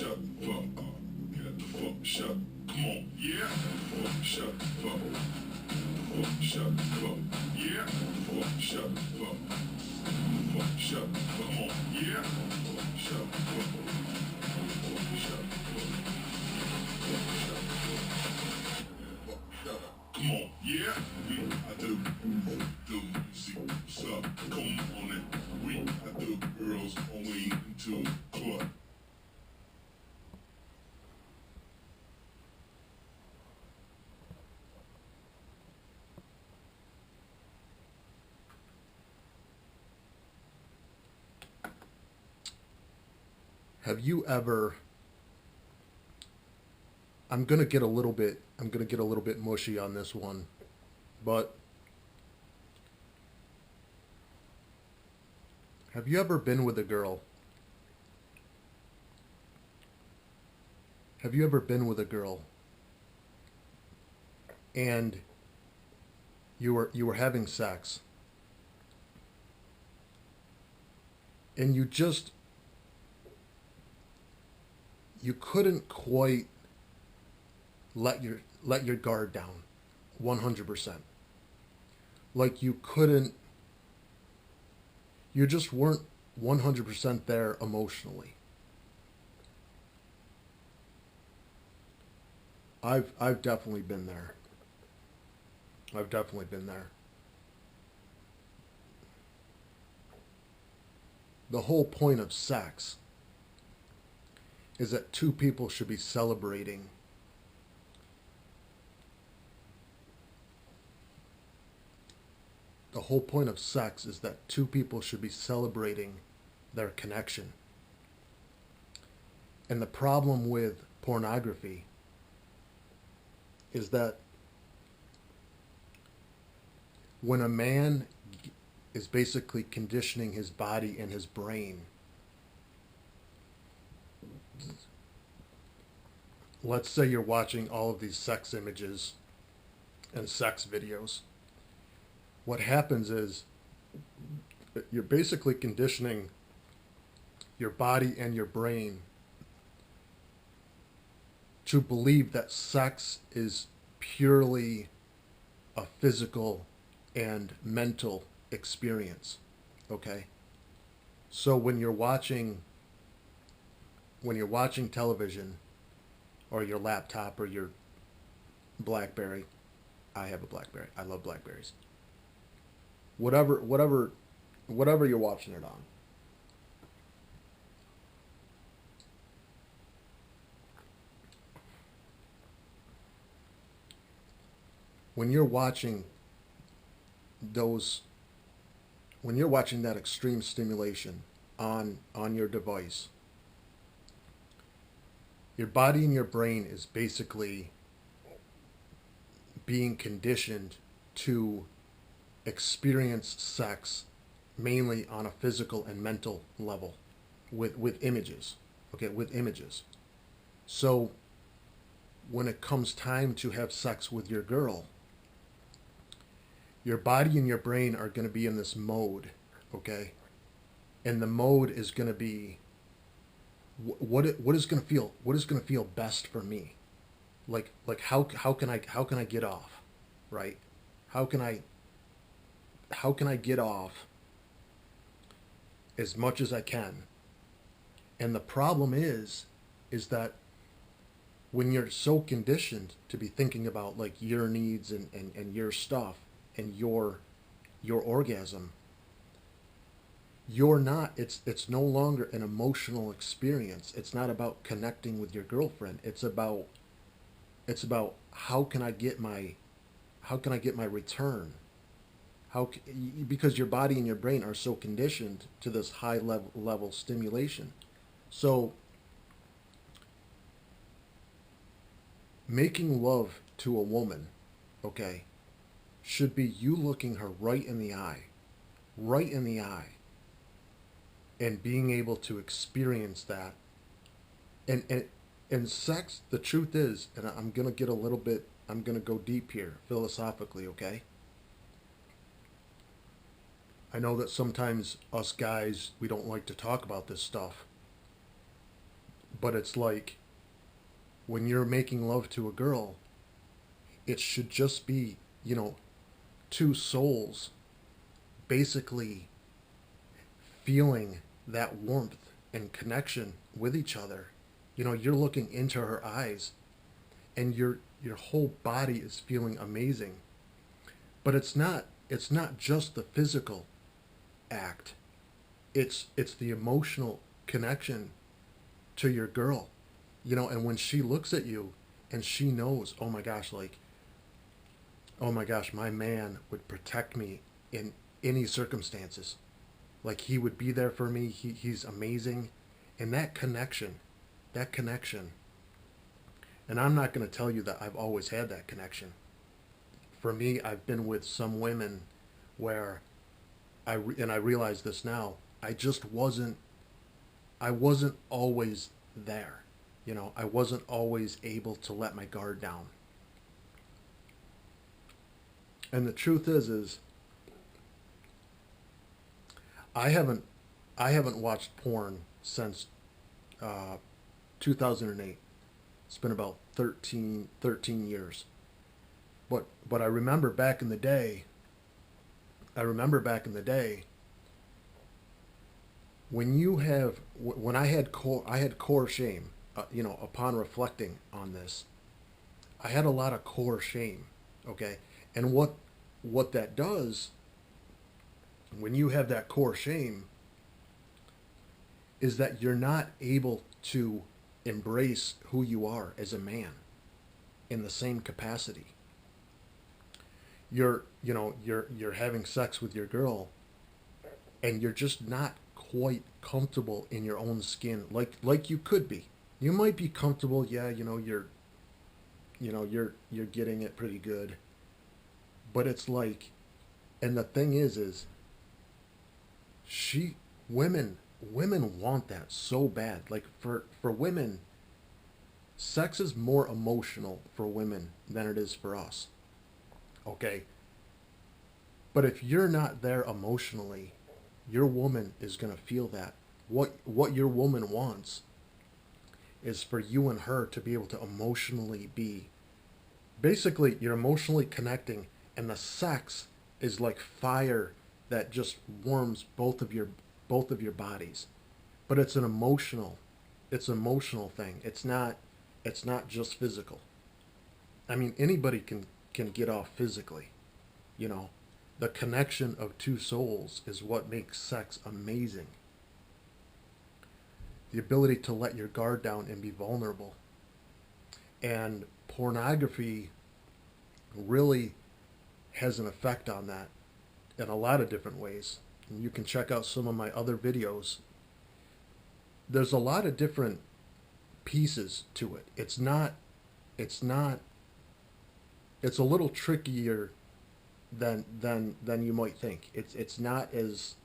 shut the fuck up. Get the fuck shut. Come on, yeah. Fuck shut the fuck. Fuck shut the fuck. Yeah. Fuck shut the fuck. Fuck shut the fuck. Come on, yeah. Fuck shut the fuck. Fuck shut the fuck. Fuck shut the fuck. Fuck shut up. Come on, yeah. I do music. What's up? Come on it. I do girls only into club. Have you ever, I'm going to get a little bit mushy on this one, but have you ever been with a girl? Have you ever been with a girl and you were having sex and you couldn't quite let your guard down 100%. Like you just weren't 100% there emotionally. I've definitely been there. I've definitely been there. The whole point of sex is that two people should be celebrating the whole point of sex is that two people should be celebrating their connection. And the problem with pornography is that when a man is basically conditioning his body and his brain, let's say you're watching all of these sex images and sex videos. What happens is you're basically conditioning your body and your brain to believe that sex is purely a physical and mental experience. Okay? So when you're watching television or your laptop or your BlackBerry, I have a BlackBerry. I love Blackberries. Whatever you're watching it on. When you're watching that extreme stimulation on your device, your body and your brain is basically being conditioned to experience sex mainly on a physical and mental level with images. Okay, with images. So when it comes time to have sex with your girl, your body and your brain are going to be in this mode, okay? And the mode is going to be what is going to feel best for me? Like how can I get off, right? How can I get off as much as I can? And the problem is that when you're so conditioned to be thinking about like your needs and your stuff and your orgasm, you're not, it's no longer an emotional experience. It's not about connecting with your girlfriend. It's about how can I get my return? Because your body and your brain are so conditioned to this high level stimulation. So making love to a woman, okay, should be you looking her right in the eye, and being able to experience that. And sex, the truth is, and I'm going to go deep here philosophically, okay? I know that sometimes us guys, we don't like to talk about this stuff. But it's like when you're making love to a girl, it should just be, you know, two souls basically feeling that warmth and connection with each other. You know, you're looking into her eyes and your whole body is feeling amazing. But it's not just the physical act. It's the emotional connection to your girl. You know, and when she looks at you and she knows, oh my gosh, like, oh my gosh, my man would protect me in any circumstances. Like he would be there for me. He's amazing. And that connection, and I'm not going to tell you that I've always had that connection. For me, I've been with some women where and I realize this now, I wasn't always there. You know, I wasn't always able to let my guard down. And the truth is I haven't I haven't watched porn since uh, 2008. It's been about 13 years. But I remember back in the day, I remember back in the day when you have when I had core shame. You know, upon reflecting on this, I had a lot of core shame. Okay, and what that does when you have that core shame is that you're not able to embrace who you are as a man in the same capacity. You're having sex with your girl and you're just not quite comfortable in your own skin like you could be. You might be comfortable, yeah, you're getting it pretty good. But it's like, and the thing is she women want that so bad. Like for women, sex is more emotional for women than it is for us. Okay? But if you're not there emotionally, your woman is going to feel that. What your woman wants is for you and her to be able to emotionally be, basically you're emotionally connecting, and the sex is like fire that just warms both of your bodies. But it's an emotional thing. It's not just physical. I mean, anybody can get off physically, you know. The connection of two souls is what makes sex amazing. The ability to let your guard down and be vulnerable. And pornography really has an effect on that in a lot of different ways. And you can check out some of my other videos. There's a lot of different pieces to it. It's not it's a little trickier than you might think. It's not as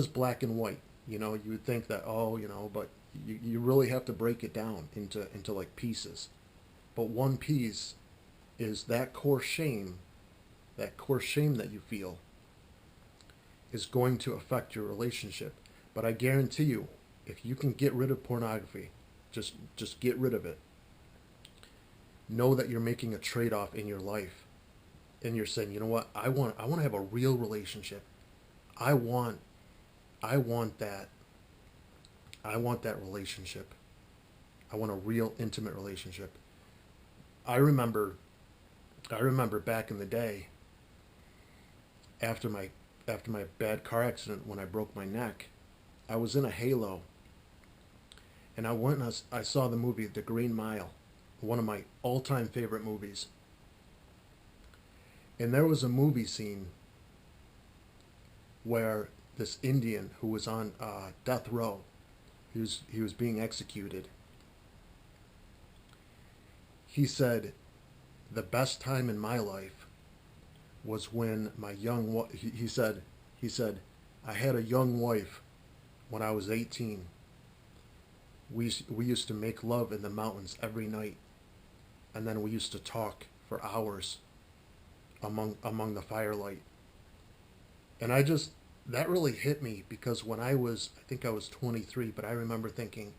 black and white. You know, you would think that, oh, you know, but you really have to break it down into like pieces. But one piece is that core shame, that you feel is going to affect your relationship. But I guarantee you, if you can get rid of pornography, just get rid of it. Know that you're making a trade-off in your life, and you're saying, you know what, I want to have a real relationship. I want that. I want that relationship. I want a real intimate relationship. I remember back in the day, after my bad car accident when I broke my neck, I was in a halo, and I went and I saw the movie The Green Mile, one of my all-time favorite movies. And there was a movie scene where this Indian who was on death row, he was being executed. He said, the best time in my life was when my he said, I had a young wife when I was 18. We used to make love in the mountains every night, and then we used to talk for hours among the firelight. And that really hit me, because when I think I was 23, but I remember thinking,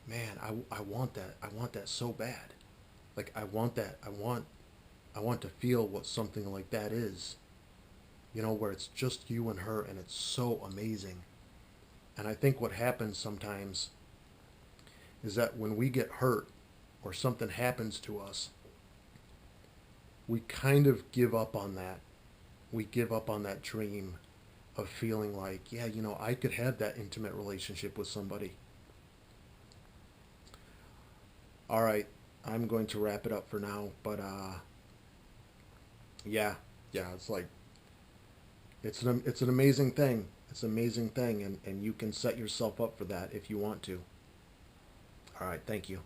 man, I want that. I want that so bad. Like I want that. I want to feel what something like that is. You know, where it's just you and her and it's so amazing. And I think what happens sometimes is that when we get hurt or something happens to us, we kind of give up on that. We give up on that dream of feeling like, yeah, you know, I could have that intimate relationship with somebody. All right, I'm going to wrap it up for now, but yeah, yeah, it's like it's an amazing thing. It's an amazing thing, and you can set yourself up for that if you want to. All right, thank you.